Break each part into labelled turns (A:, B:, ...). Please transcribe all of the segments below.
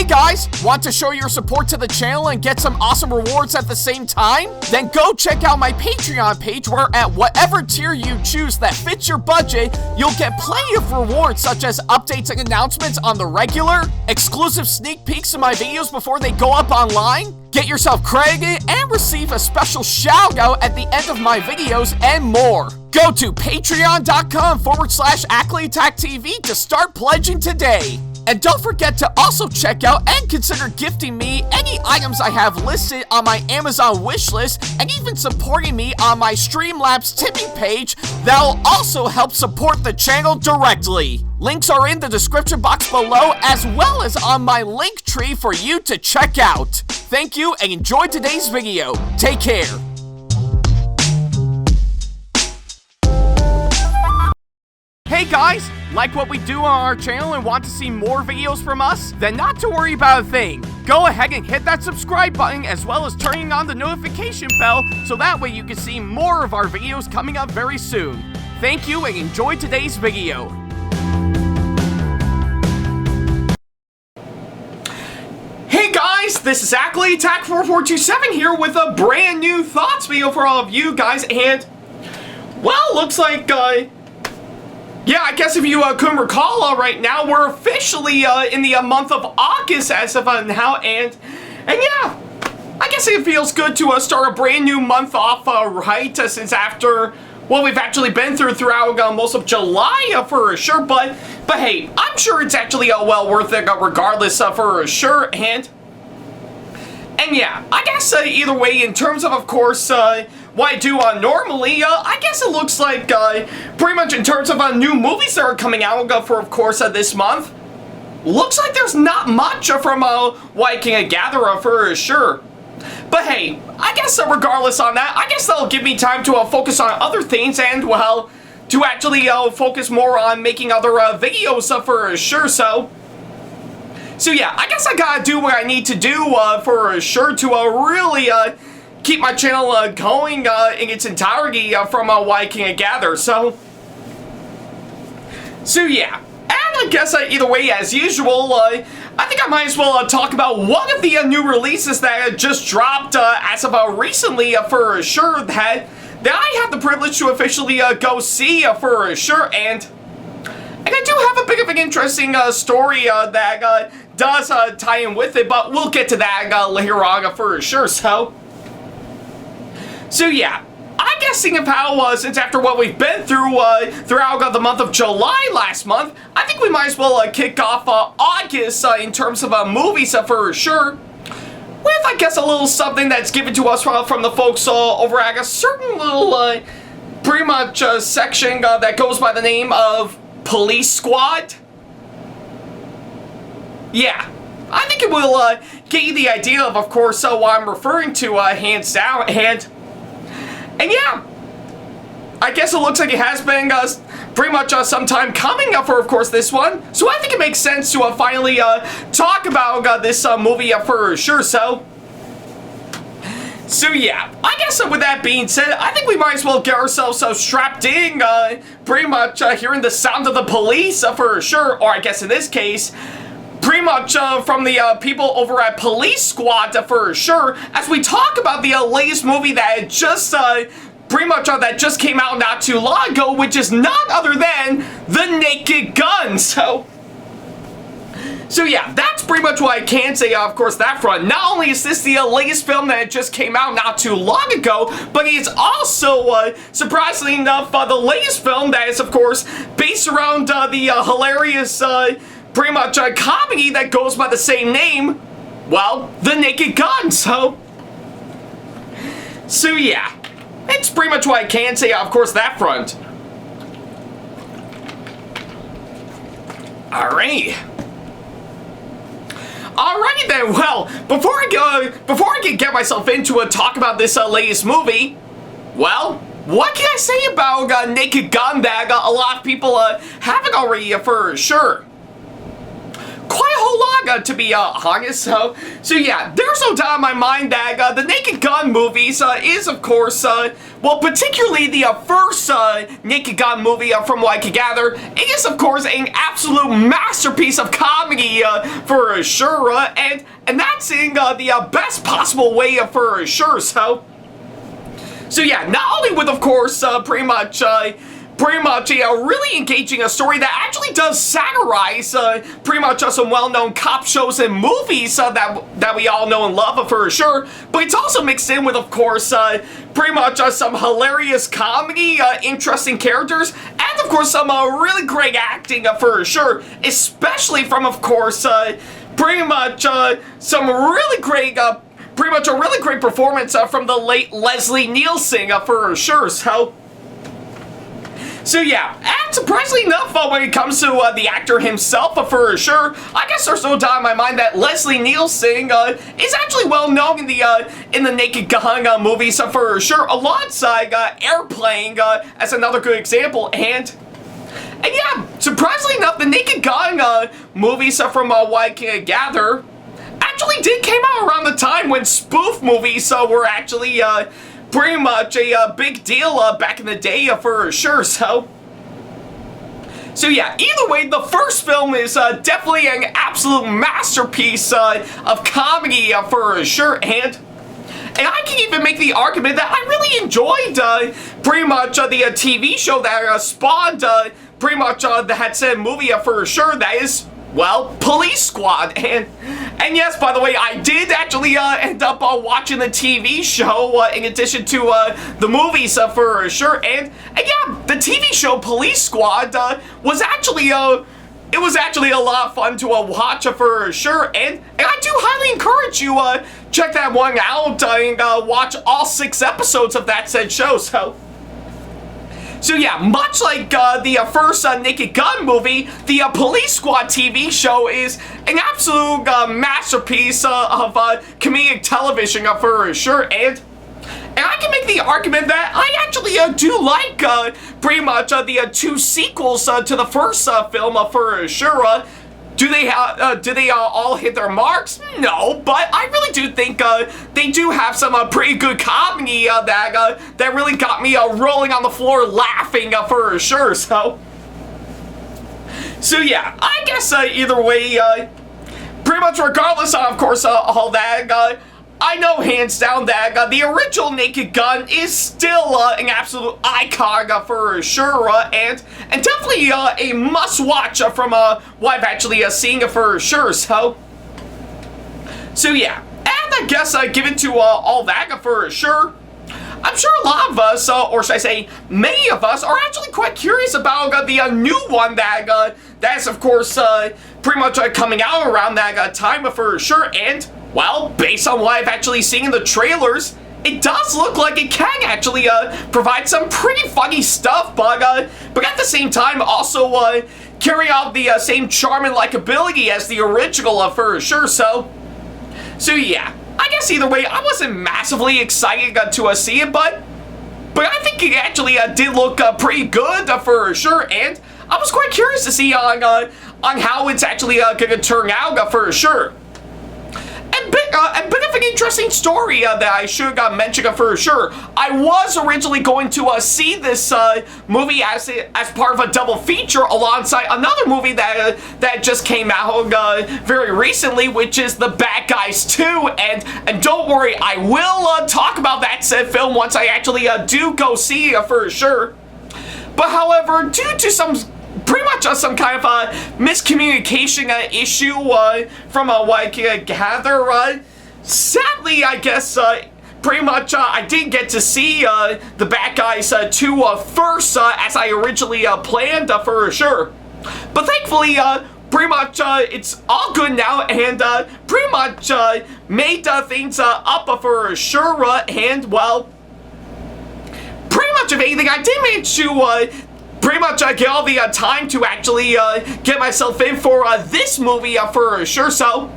A: Hey guys, want to show your support to the channel and get some awesome rewards at the same time? Then go check out my Patreon page where at whatever tier you choose that fits your budget, you'll get plenty of rewards such as updates and announcements on the regular, exclusive sneak peeks of my videos before they go up online, get yourself credited, and receive a special shout out at the end of my videos and more. Go to patreon.com/Ackleyattack427's to start pledging today. And don't forget to also check out and consider gifting me any items I have listed on my Amazon wishlist and even supporting me on my Streamlabs tipping page that'll also help support the channel directly. Links are in the description box below as well as on my link tree for you to check out. Thank you and enjoy today's video. Take care. Hey guys, like what we do on our channel and want to see more videos from us? Then not to worry about a thing. Go ahead and hit that subscribe button as well as turning on the notification bell so that way you can see more of our videos coming up very soon. Thank you and enjoy today's video. Hey guys, this is Ackleyattack4427 here with a brand new thoughts video for all of you guys, and well, looks like yeah, I guess if you couldn't recall, right now we're officially in the month of August as of now, and yeah, I guess it feels good to start a brand new month off, right? Since after what we've actually been throughout most of July, for sure. But hey, I'm sure it's actually well worth it, regardless, for sure. And yeah, I guess either way, in terms of course, what I do normally, I guess it looks like pretty much in terms of new movies that are coming out for, of course, this month. Looks like there's not much from what I can gather for sure. But hey, I guess regardless on that, I guess that'll give me time to focus on other things and, well, to actually focus more on making other videos for sure. So yeah, I guess I gotta do what I need to do for sure to really keep my channel going in its entirety from what I can gather. So yeah, and I guess either way, as usual, I think I might as well talk about one of the new releases that just dropped as of recently for sure that I have the privilege to officially go see for sure, and I do have a bit of an interesting story that does tie in with it, but we'll get to that later on for sure. So yeah, I'm guessing of how, since after what we've been through throughout the month of July last month, I think we might as well kick off August in terms of movies for sure, with, I guess, a little something that's given to us from the folks over at a certain little, pretty much section that goes by the name of Police Squad. Yeah, I think it will get you the idea of course, what I'm referring to, hands down, and yeah, I guess it looks like it has been pretty much some time coming for, of course, this one. So I think it makes sense to finally talk about this movie for sure. So yeah, I guess with that being said, I think we might as well get ourselves strapped in, pretty much hearing the sound of the police for sure, or I guess in this case, pretty much from the people over at Police Squad for sure, as we talk about the latest movie that just pretty much that just came out not too long ago, which is none other than The Naked Gun. So yeah, that's pretty much what I can say, of course, that front. Not only is this the latest film that just came out not too long ago, but it's also, surprisingly enough, the latest film that is, of course, based around the hilarious pretty much a comedy that goes by the same name, well, The Naked Gun. So yeah, it's pretty much what I can say, of course, that front. Alrighty then, well, before I can get myself into a talk about this latest movie, well, what can I say about Naked Gun that a lot of people haven't already for sure? Quite a prologue, to be honest. So yeah, there's no doubt in my mind that the Naked Gun movies is, of course, well, particularly the first Naked Gun movie, from what I can gather, it is, of course, an absolute masterpiece of comedy, for sure, and that's in the best possible way, for sure. So yeah, not only with, of course, pretty much a really engaging story that actually does satirize pretty much some well-known cop shows and movies that we all know and love, for sure, but it's also mixed in with, of course, pretty much some hilarious comedy, interesting characters, and, of course, some really great acting, for sure, especially from, of course, pretty much some really great pretty much a really great performance from the late Leslie Nielsen, for sure. So yeah, and surprisingly enough, when it comes to the actor himself, for sure, I guess there's no doubt in my mind that Leslie Nielsen is actually well known in the Naked Gun movies, for sure, alongside Airplane as another good example, and yeah, surprisingly enough, the Naked Gun movies, from what I can gather, actually did came out around the time when spoof movies were actually pretty much a big deal back in the day, for sure. So yeah, either way, the first film is definitely an absolute masterpiece of comedy, for sure, and I can even make the argument that I really enjoyed pretty much the TV show that spawned pretty much that said movie, for sure, that is, well, Police Squad. And yes, by the way, I did actually end up watching the TV show in addition to the movies, for sure. And yeah, the TV show Police Squad was actually it was actually a lot of fun to watch, for sure. And I do highly encourage you check that one out and watch all 6 episodes of that said show. So yeah, much like the first Naked Gun movie, the Police Squad TV show is an absolute masterpiece of comedic television, for sure, and I can make the argument that I actually do like pretty much the 2 sequels to the first film, for sure. Do they all hit their marks? No, but I really do think they do have some pretty good comedy that really got me rolling on the floor laughing, for sure. So yeah, I guess either way, pretty much regardless of course all that, I know hands down that the original Naked Gun is still an absolute icon, for sure, and definitely a must-watch from what I've actually seen, for sure. So yeah, and I guess given to all that, for sure, I'm sure a lot of us, or should I say, many of us, are actually quite curious about the new one that's of course pretty much coming out around that time, for sure, and well, based on what I've actually seen in the trailers, it does look like it can actually provide some pretty funny stuff, but at the same time also carry out the same charm and likability as the original, for sure. So yeah, I guess either way, I wasn't massively excited to see it, but I think it actually did look pretty good, for sure, and I was quite curious to see on how it's actually going to turn out, for sure. A bit of an interesting story that I should mention, for sure. I was originally going to see this movie as part of a double feature alongside another movie that just came out very recently, which is The Bad Guys 2. And don't worry, I will talk about that said film once I actually do go see it, for sure. But however, due to pretty much some kind of miscommunication issue from what I can gather, sadly, I guess, pretty much I didn't get to see The Bad Guys 2 first as I originally planned, for sure. But thankfully, pretty much it's all good now, and pretty much made things up, for sure, and well, pretty much if anything, I did manage to pretty much get all the time to actually get myself in for this movie, for sure. So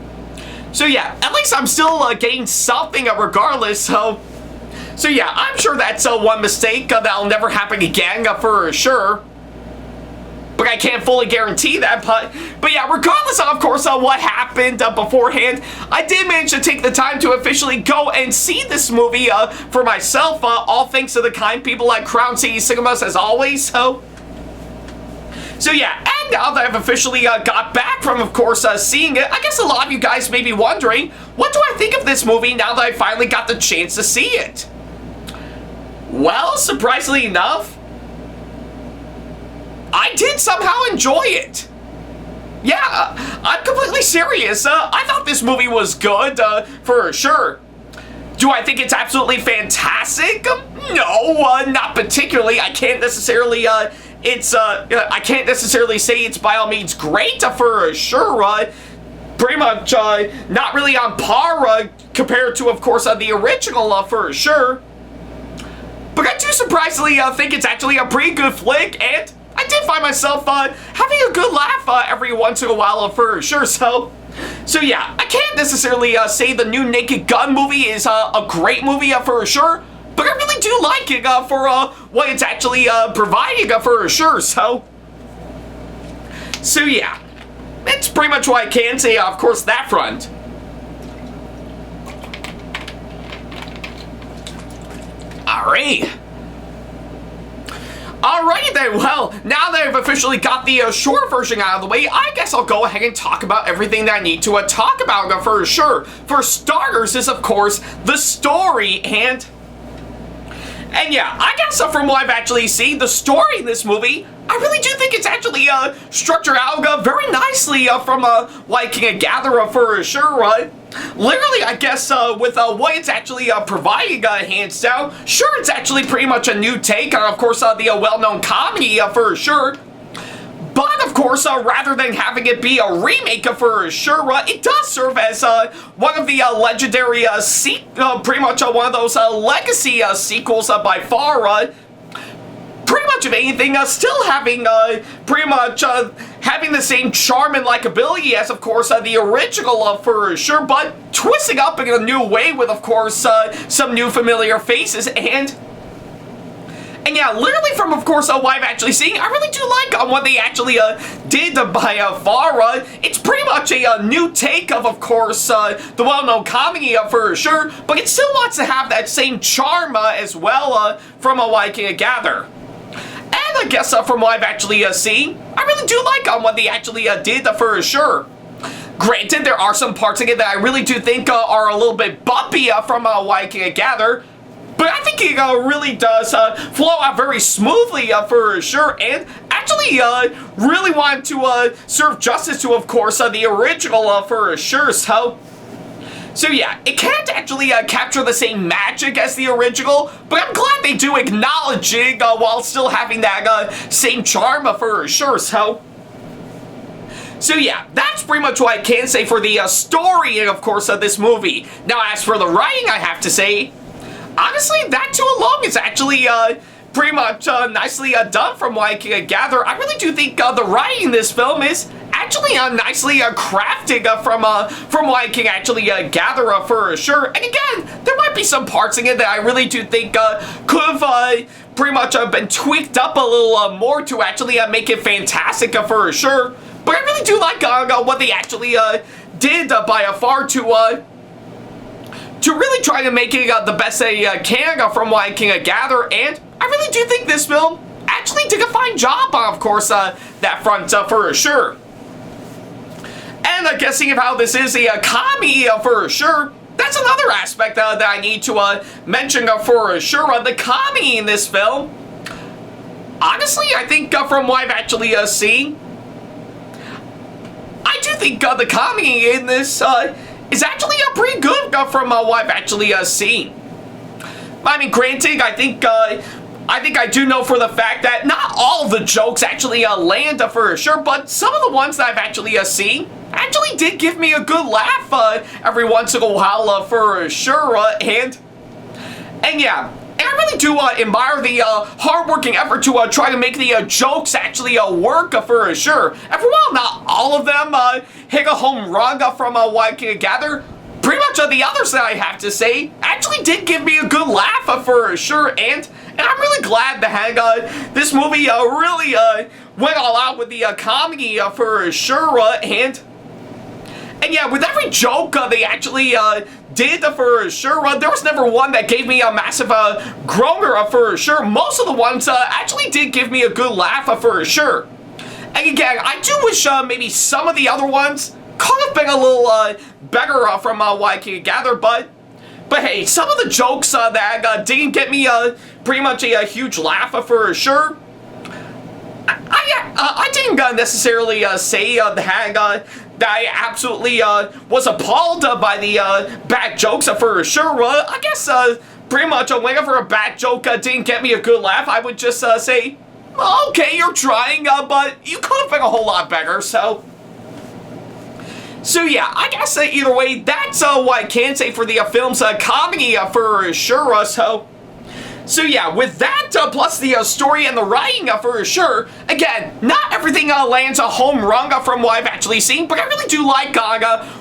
A: yeah, at least I'm still getting something regardless. So yeah, I'm sure that's one mistake that'll never happen again, for sure. but I can't fully guarantee that. But yeah, regardless of course, what happened beforehand, I did manage to take the time to officially go and see this movie for myself, all thanks to the kind people at Crown City Cinemas, as always. So yeah, and now that I've officially got back from, of course, seeing it, I guess a lot of you guys may be wondering, what do I think of this movie now that I finally got the chance to see it? Well, surprisingly enough, I did somehow enjoy it. Yeah, I'm completely serious. I thought this movie was good, for sure. Do I think it's absolutely fantastic? No, not particularly. I can't necessarily, I can't necessarily say it's by all means great, for sure. Pretty much, not really on par, compared to, of course, the original, for sure. But I do surprisingly think it's actually a pretty good flick, and I did find myself having a good laugh every once in a while, for sure. So yeah, I can't necessarily say the new Naked Gun movie is a great movie, for sure. But I really do like it for what it's actually providing, for sure. So yeah, that's pretty much what I can say, of course, that front. Alright. Alrighty then, well, now that I've officially got the short version out of the way, I guess I'll go ahead and talk about everything that I need to talk about, for sure. For starters is, of course, the story, and yeah, I guess from what I've actually seen, the story in this movie, I really do think it's actually structured out very nicely from what I can gather, for sure. Literally, I guess with what it's actually providing, hands down, sure, it's actually pretty much a new take on, of course, the well-known comedy, for sure. But, of course, rather than having it be a remake, for sure, it does serve as one of the legendary, pretty much one of those legacy sequels by far. Pretty much, if anything, still having pretty much having the same charm and likability as, of course, the original, for sure, but twisting up in a new way with, of course, some new familiar faces, and yeah, literally from, of course, what I've actually seen, I really do like what they actually did by far. It's pretty much a new take of course, the well-known comedy, for sure, but it still wants to have that same charm as well, from what I can gather. And I guess from what I've actually seen, I really do like what they actually did, for sure. Granted, there are some parts of it that I really do think are a little bit bumpy from what I can gather, but I think it really does flow out very smoothly, for sure, and actually really wanted to serve justice to, of course, the original, for sure. So yeah, it can't actually capture the same magic as the original, but I'm glad they do acknowledge it while still having that same charm, for sure. So yeah, that's pretty much what I can say for the story, of course, of this movie. Now, as for the writing, I have to say, honestly, that too alone is actually pretty much nicely done from what I can gather. I really do think the writing in this film is actually nicely crafted from what I can actually gather, for sure. And again, there might be some parts in it that I really do think could have pretty much been tweaked up a little more to actually make it fantastic, for sure. But I really do like what they actually did by far to really try to make it the best they can from what I can gather, and I really do think this film actually did a fine job, of course, that front, for sure. And guessing of how this is a comedy, for sure, that's another aspect that I need to mention, for sure. The comedy in this film, honestly, I think from what I've actually seen, I do think the comedy in this is actually pretty good from what I've actually seen. I mean, granted, I think I do know for the fact that not all of the jokes actually land, for sure, but some of the ones that I've actually seen actually did give me a good laugh every once in a while, for sure, and yeah. And I really do admire the hard-working effort to try to make the jokes actually work, for sure. Every while, not all of them hit a home run from what I can gather. Pretty much the others that I have to say actually did give me a good laugh, for sure, and I'm really glad that this movie really went all out with the comedy for sure, and yeah, with every joke they actually did for sure, there was never one that gave me a massive groaner for sure. Most of the ones actually did give me a good laugh for sure. And again, I do wish maybe some of the other ones could have been a little better from what I can gather, but hey, some of the jokes that didn't get me pretty much a huge laugh for sure. I didn't necessarily say that I absolutely was appalled by the bad jokes for sure. I guess pretty much whenever a bad joke didn't get me a good laugh, I would just say, okay, you're trying, but you could have been a whole lot better, so yeah, I guess either way, that's what I can say for the film's comedy for sure, so yeah, with that, plus the story and the writing for sure, again, not everything lands a home run from what I've actually seen, but I really do like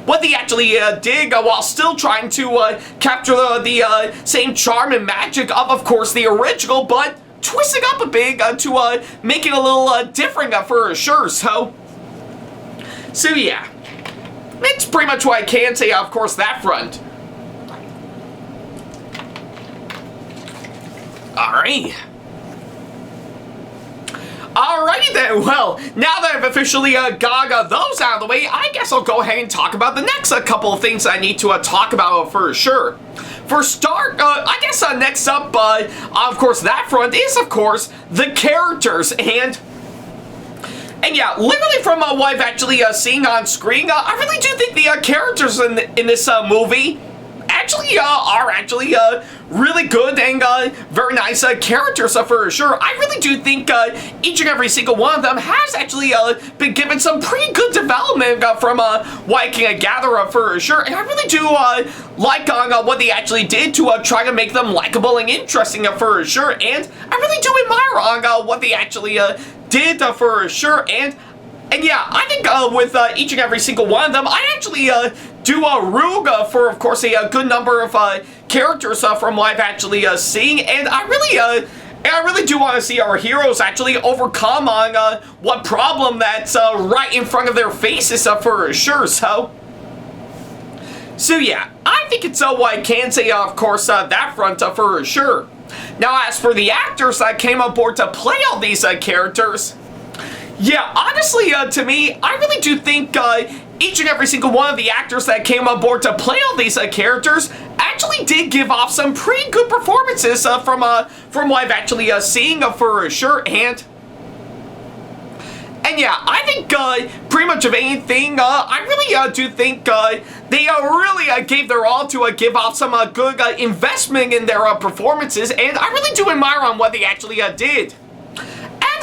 A: what they actually did while still trying to capture the same charm and magic of course, the original, but twisting up a bit to make it a little different for sure, so yeah. It's pretty much what I can say, of course, that front. Alright. Alrighty then, well, now that I've officially got those out of the way, I guess I'll go ahead and talk about the next couple of things I need to talk about for sure. For start, I guess next up, of course, that front is, of course, the characters, and yeah, literally from what I've actually seen on screen, I really do think the characters in this movie actually are actually really good and very nice characters for sure. I really do think each and every single one of them has actually been given some pretty good development from what I can gather for sure. And I really do like what they actually did to try to make them likable and interesting for sure. And I really do admire what they actually did for sure. And yeah, I think with each and every single one of them, I actually do root for, of course, a good number of characters from what I've actually seen, and I really do want to see our heroes actually overcome on what problem that's right in front of their faces for sure. So yeah, I think it's what I can say, of course, that front for sure. Now, as for the actors that came aboard to play all these characters, yeah, honestly, to me, I really do think each and every single one of the actors that came on board to play all these characters actually did give off some pretty good performances from what I've actually seen for sure. And yeah, I think pretty much of anything, I really do think they really gave their all to give off some good investment in their performances, and I really do admire on what they actually did.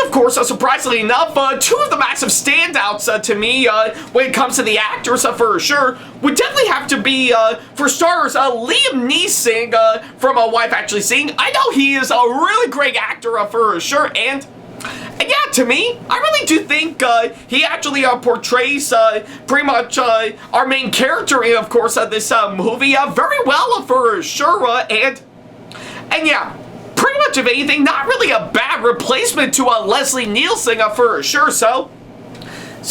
A: Of course, surprisingly enough, two of the massive standouts to me when it comes to the actors for sure would definitely have to be, for starters, Liam Neeson from what I've actually seen. I know he is a really great actor for sure, and yeah, to me, I really do think he actually portrays pretty much our main character in, of course, this movie very well for sure, and yeah, pretty much of anything, not really a bad replacement to Leslie Nielsen for sure, so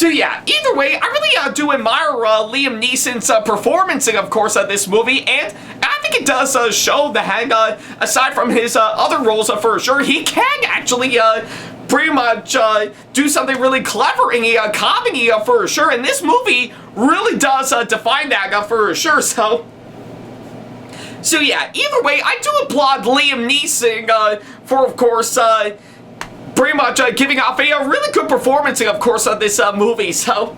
A: yeah, either way, I really do admire Liam Neeson's performance in, of course, this movie, and I think it does show that, aside from his other roles for sure, he can actually pretty much do something really clever in a comedy for sure, and this movie really does define that for sure, so yeah, either way, I do applaud Liam Neeson for, of course, pretty much giving off a really good performance, of course, of this movie, so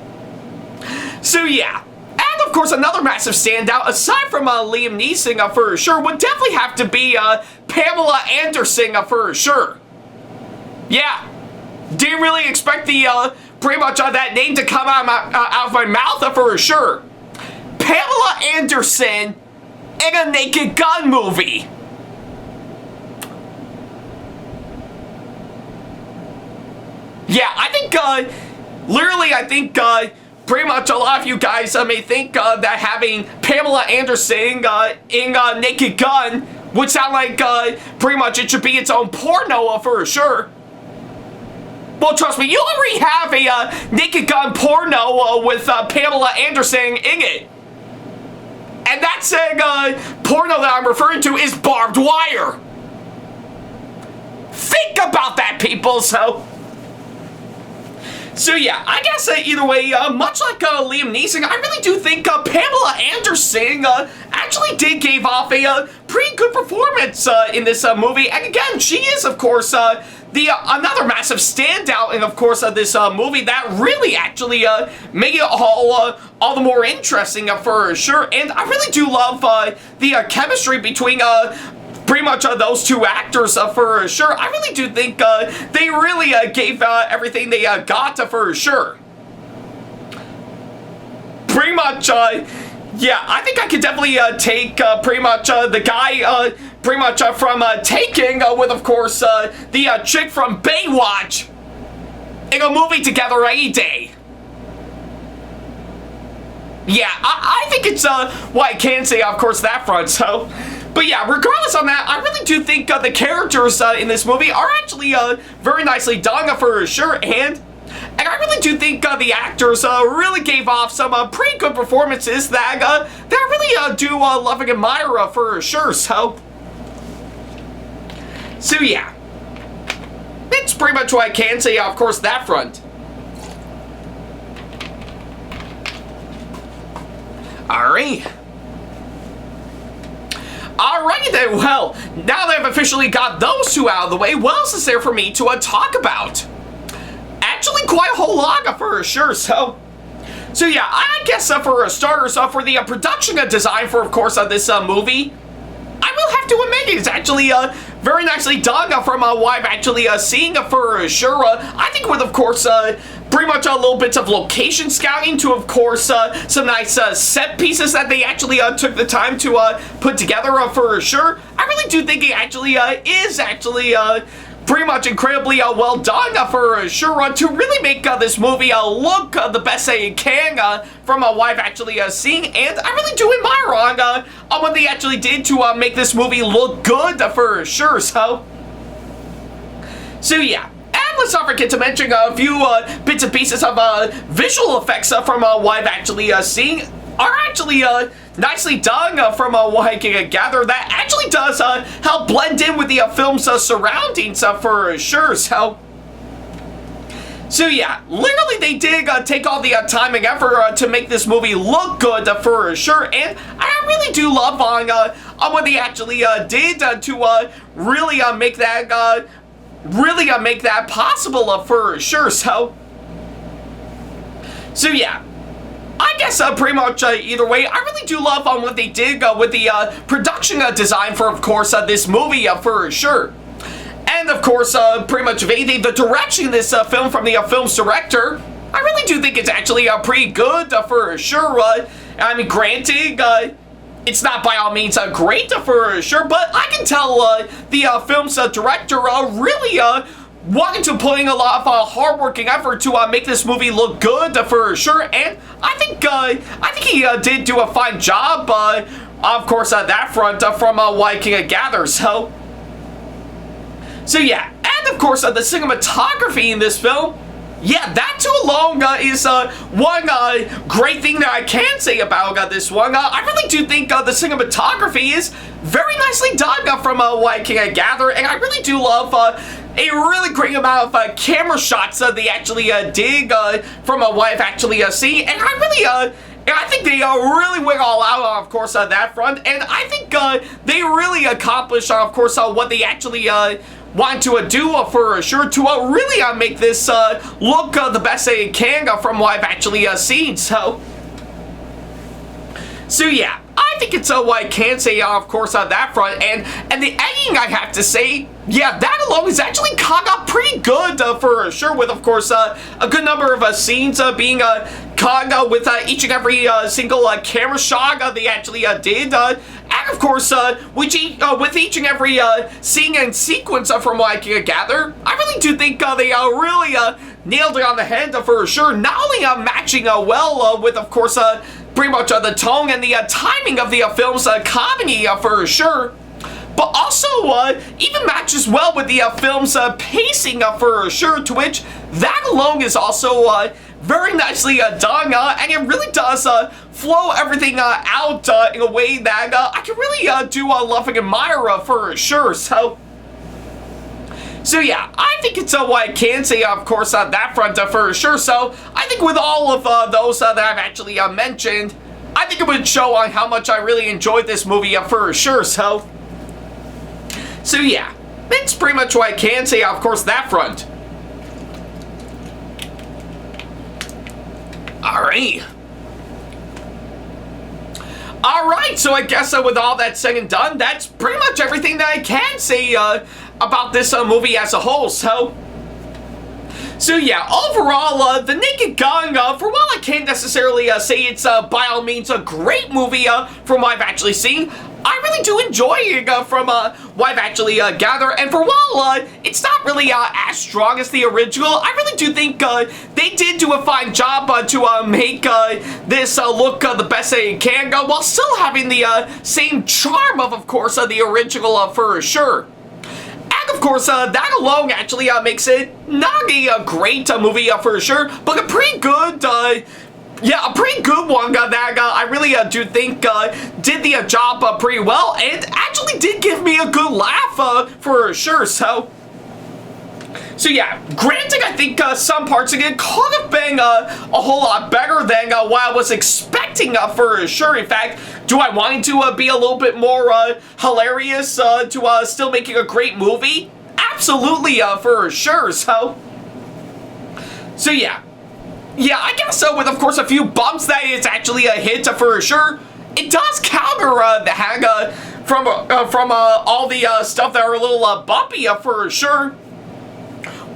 A: yeah. And, of course, another massive standout, aside from Liam Neeson for sure, would definitely have to be Pamela Anderson for sure. Yeah, didn't really expect the, pretty much that name to come out of my mouth for sure. Pamela Anderson in a Naked Gun movie. Yeah, I think, literally, I think, pretty much a lot of you guys may think that having Pamela Anderson in Naked Gun would sound like pretty much it should be its own porno for sure. Well, trust me, you already have a Naked Gun porno with Pamela Anderson in it. And that porno that I'm referring to is barbed wire. Think about that, people. So yeah, I guess either way, much like Liam Neeson, I really do think Pamela Anderson actually did give off a pretty good performance in this movie. And again, she is, of course, another massive standout in, of course, this movie that really actually made it all the more interesting for sure. And I really do love the chemistry between pretty much those two actors for sure. I really do think they really gave everything they got for sure. Pretty much, yeah, I think I could definitely take pretty much the guy pretty much from Taking with, of course, the chick from Baywatch in a movie together any day. Yeah, I think it's what I can say, of course, that front, so. But yeah, regardless on that, I really do think the characters in this movie are actually very nicely done for sure, and I really do think the actors really gave off some pretty good performances that I really do love and admire for sure, so yeah. It's pretty much what I can say, of course, that front. Alright. Alrighty then, well, now that I've officially got those two out of the way, what else is there for me to talk about? Actually, quite a whole lot for sure, so yeah, I guess for starters, for the production design for, of course, this movie, I will have to admit it's actually very nicely done from what I'm actually seeing for sure. I think with, of course, pretty much a little bits of location scouting to, of course, some nice set pieces that they actually took the time to put together for sure. I really do think it actually is actually pretty much incredibly well done for sure to really make this movie look the best that it can from what I've actually seen, and I really do admire on what they actually did to make this movie look good for sure, so yeah. And let's not forget to mention a few bits and pieces of visual effects from what I've actually seen are actually nicely done from what I can gather. That actually does help blend in with the film's surroundings for sure, so yeah, literally they did take all the time and effort to make this movie look good for sure, and I really do love on what they actually did to really make that make that possible for sure, so yeah. I guess pretty much either way, I really do love on what they did with the production design for, of course, this movie for sure. And, of course, pretty much the direction of this film from the film's director, I really do think it's actually pretty good for sure. I mean, granted, it's not by all means great for sure, but I can tell the film's director really wanted to put in a lot of hard-working effort to make this movie look good for sure, and I think he did do a fine job, of course, on that front from what I can gather, so yeah. And of course, the cinematography in this film, yeah, that too alone is one great thing that I can say about this one. I really do think the cinematography is very nicely done from what I can gather, and I really do love a really great amount of camera shots they actually did from what I've actually seen, and I really I think they really went all out, of course, on that front, and I think they really accomplished, of course, what they actually wanted to do for sure to really make this look the best they can from what I've actually seen, so yeah. I think it's what I can say, of course, on that front, and the editing, I have to say, yeah, that alone is actually caught up pretty good for sure, with, of course, a good number of scenes being caught with each and every single camera shot they actually did, and of course, with each and every scene and sequence from what I can gather, I really do think they really nailed it on the head for sure, not only matching well with, of course, pretty much the tone and the timing of the film's comedy for sure, but also even matches well with the film's pacing for sure, to which that alone is also very nicely done, and it really does flow everything out in a way that I can really do love and admire for sure. So yeah, I think it's what I can say, of course, on that front for sure. So I think with all of those that I've actually mentioned, I think it would show on how much I really enjoyed this movie for sure. So yeah, that's pretty much what I can say, of course, that front. Alright, so I guess with all that said and done, that's pretty much everything that I can say about this movie as a whole. So yeah, overall, The Naked Gun, for while I can't necessarily say it's by all means a great movie from what I've actually seen, I really do enjoy it from what I've actually gathered, and for while it's not really as strong as the original, I really do think they did do a fine job to make this look the best they can, while still having the same charm of course, the original for sure. And of course, that alone actually makes it not a great movie for sure, but a pretty good yeah, a pretty good one that I really do think did the job pretty well, and actually did give me a good laugh for sure. So yeah, granted, I think some parts of it could have been a whole lot better than what I was expecting for sure. In fact, do I want it to be a little bit more hilarious to still making a great movie? Absolutely, for sure. So yeah. Yeah, I guess so, with, of course, a few bumps that it's actually a hit for sure. It does counter the hang from all the stuff that are a little bumpy for sure.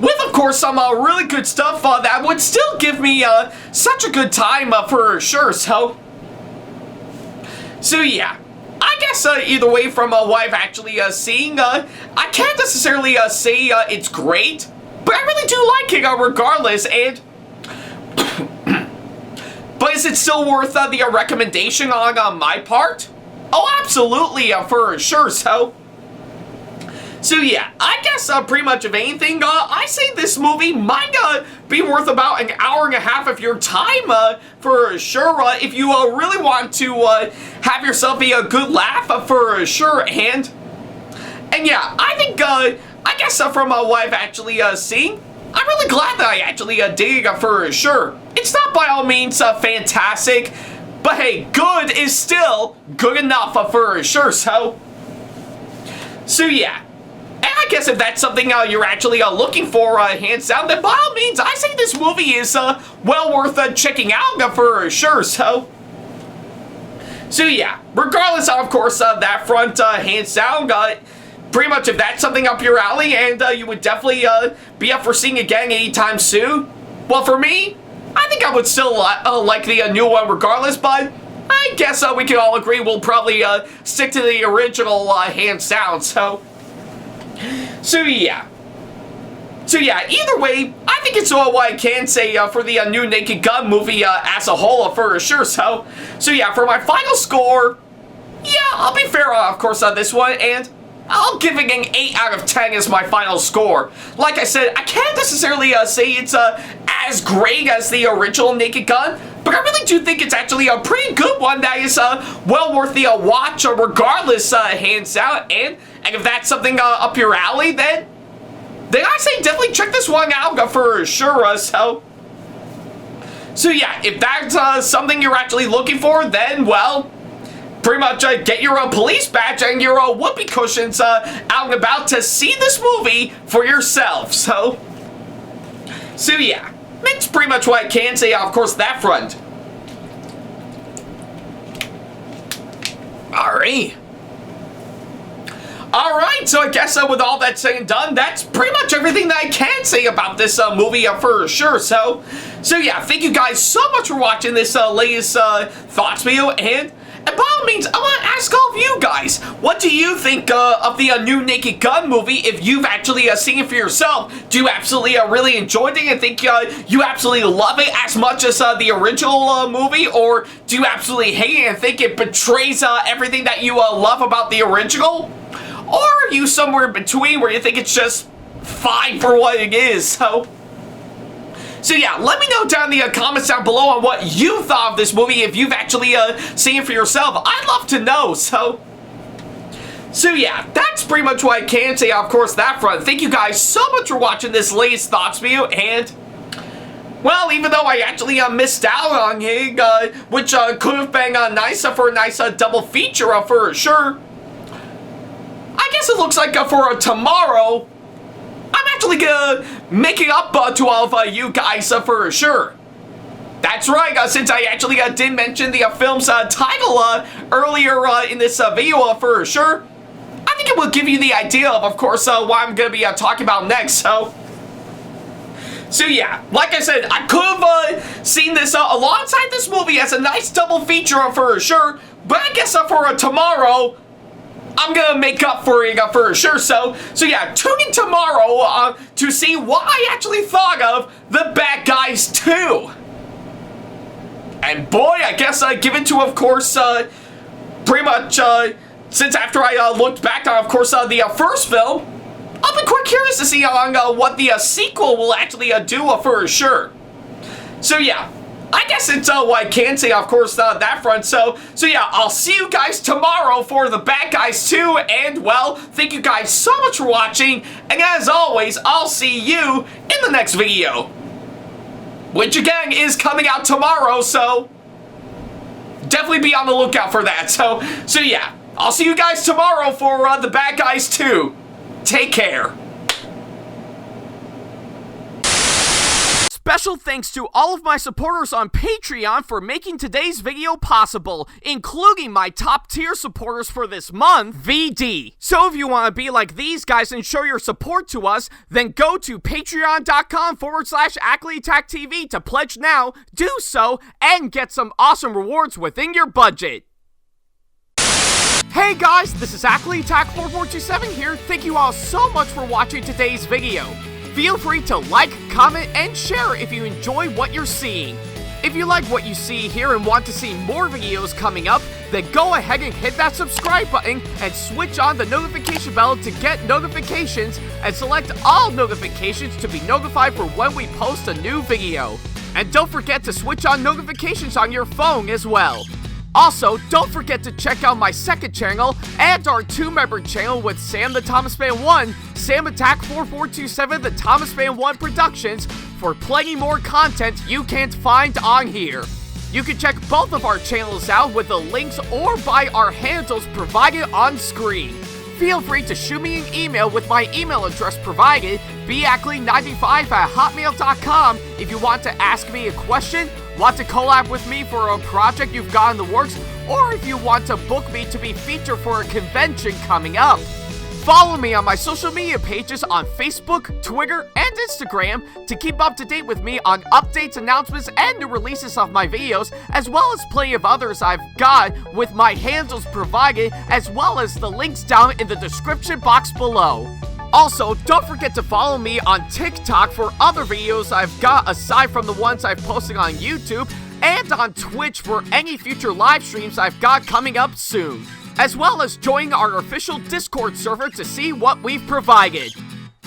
A: With, of course, some really good stuff that would still give me such a good time for sure. So yeah. I guess either way from what I've actually seen, I can't necessarily say it's great, but I really do like it regardless, and but is it still worth the recommendation on my part? Oh, absolutely, for sure. So yeah, I guess pretty much of anything, I say this movie might be worth about an hour and a half of your time for sure, if you really want to have yourself a good laugh for sure. And yeah, I think I guess from what I've actually seen, I'm really glad that I actually dig for sure. It's not by all means fantastic, but hey, good is still good enough for sure. So yeah. And I guess if that's something you're actually looking for, hands down, then by all means, I say this movie is well worth checking out for sure. So yeah, regardless of course, that front, hands down, pretty much if that's something up your alley and you would definitely be up for seeing again anytime soon, well, for me, I think I would still like the new one regardless, but I guess we can all agree we'll probably stick to the original hands down. So yeah. Either way, I think it's all what I can say for the new Naked Gun movie as a whole for sure. So yeah, for my final score, yeah, I'll be fair of course on this one, and I'll give it an 8 out of 10 as my final score. Like I said, I can't necessarily say it's as great as the original Naked Gun, but I really do think it's actually a pretty good one that is well worth the watch regardless, hands down. And if that's something up your alley, then I say definitely check this one out for sure. So yeah, if that's something you're actually looking for, then, well, pretty much get your police badge and your whoopee cushions out and about to see this movie for yourself. So yeah, that's pretty much what I can say, of course, that front. Alright, so I guess with all that said and done, that's pretty much everything that I can say about this movie for sure. So yeah, thank you guys so much for watching this latest thoughts video, and by all means, I want to ask all of you guys, what do you think of the new Naked Gun movie? If you've actually seen it for yourself, do you absolutely really enjoyed it and think you absolutely love it as much as the original movie? Or do you absolutely hate it and think it betrays everything that you love about the original? or are you somewhere in between where you think it's just fine for what it is? So yeah, let me know down in the comments down below on what you thought of this movie, if you've actually seen it for yourself. I'd love to know. So yeah, that's pretty much what I can say, of course, that front. Thank you guys so much for watching this latest Thoughts video, and well, even though I actually missed out on it, which could have been nice for a nice double feature for sure, I guess it looks like for tomorrow, I'm actually gonna make it up to all of you guys for sure. That's right, since I actually did mention the film's title earlier in this video for sure, I think it will give you the idea of course, what I'm gonna be talking about next. So yeah, like I said, I could have seen this alongside this movie as a nice double feature for sure, but I guess for tomorrow, I'm gonna make up for it for sure. So yeah, tune in tomorrow to see what I actually thought of The Bad Guys 2. And boy, I guess given to, of course, pretty much, since after I looked back on, of course, the first film, I'll be quite curious to see on what the sequel will actually do for sure. So yeah, I guess it's what I can say, of course, that front. So yeah, I'll see you guys tomorrow for The Bad Guys 2, and well, thank you guys so much for watching, and as always, I'll see you in the next video, which again is coming out tomorrow, so definitely be on the lookout for that. So yeah, I'll see you guys tomorrow for The Bad Guys 2. Take care. Special thanks to all of my supporters on Patreon for making today's video possible, including my top tier supporters for this month, VD. So if you want to be like these guys and show your support to us, then go to patreon.com/Ackleyattack447TV to pledge now, do so, and get some awesome rewards within your budget. Hey guys, this is Ackleyattack4427 here. Thank you all so much for watching today's video. Feel free to like, comment, and share if you enjoy what you're seeing. If you like what you see here and want to see more videos coming up, then go ahead and hit that subscribe button and switch on the notification bell to get notifications, and select all notifications to be notified for when we post a new video. And don't forget to switch on notifications on your phone as well. Also, don't forget to check out my second channel and our 2-member channel with Sam the Thomas Fan 1, SamAttack4427TheThomasFan1 Productions, for plenty more content you can't find on here. You can check both of our channels out with the links or by our handles provided on screen. Feel free to shoot me an email with my email address provided, backley95@hotmail.com, if you want to ask me a question, want to collab with me for a project you've got in the works, or if you want to book me to be featured for a convention coming up. Follow me on my social media pages on Facebook, Twitter, and Instagram to keep up to date with me on updates, announcements, and new releases of my videos, as well as plenty of others I've got with my handles provided, as well as the links down in the description box below. Also, don't forget to follow me on TikTok for other videos I've got aside from the ones I've posted on YouTube, and on Twitch for any future live streams I've got coming up soon, as well as join our official Discord server to see what we've provided.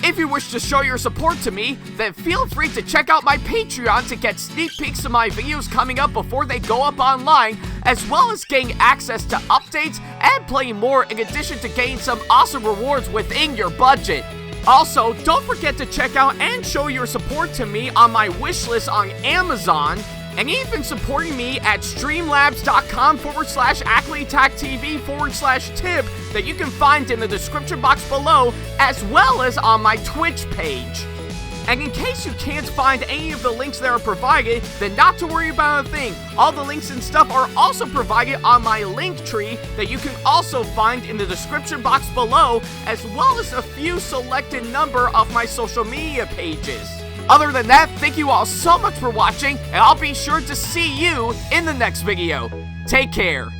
A: If you wish to show your support to me, then feel free to check out my Patreon to get sneak peeks of my videos coming up before they go up online, as well as getting access to updates and playing more, in addition to getting some awesome rewards within your budget. Also, don't forget to check out and show your support to me on my wishlist on Amazon, and even supporting me at streamlabs.com/AckleyattackTV/tip that you can find in the description box below, as well as on my Twitch page. And in case you can't find any of the links that are provided, then not to worry about a thing. All the links and stuff are also provided on my link tree that you can also find in the description box below, as well as a few selected number of my social media pages. Other than that, thank you all so much for watching, and I'll be sure to see you in the next video. Take care.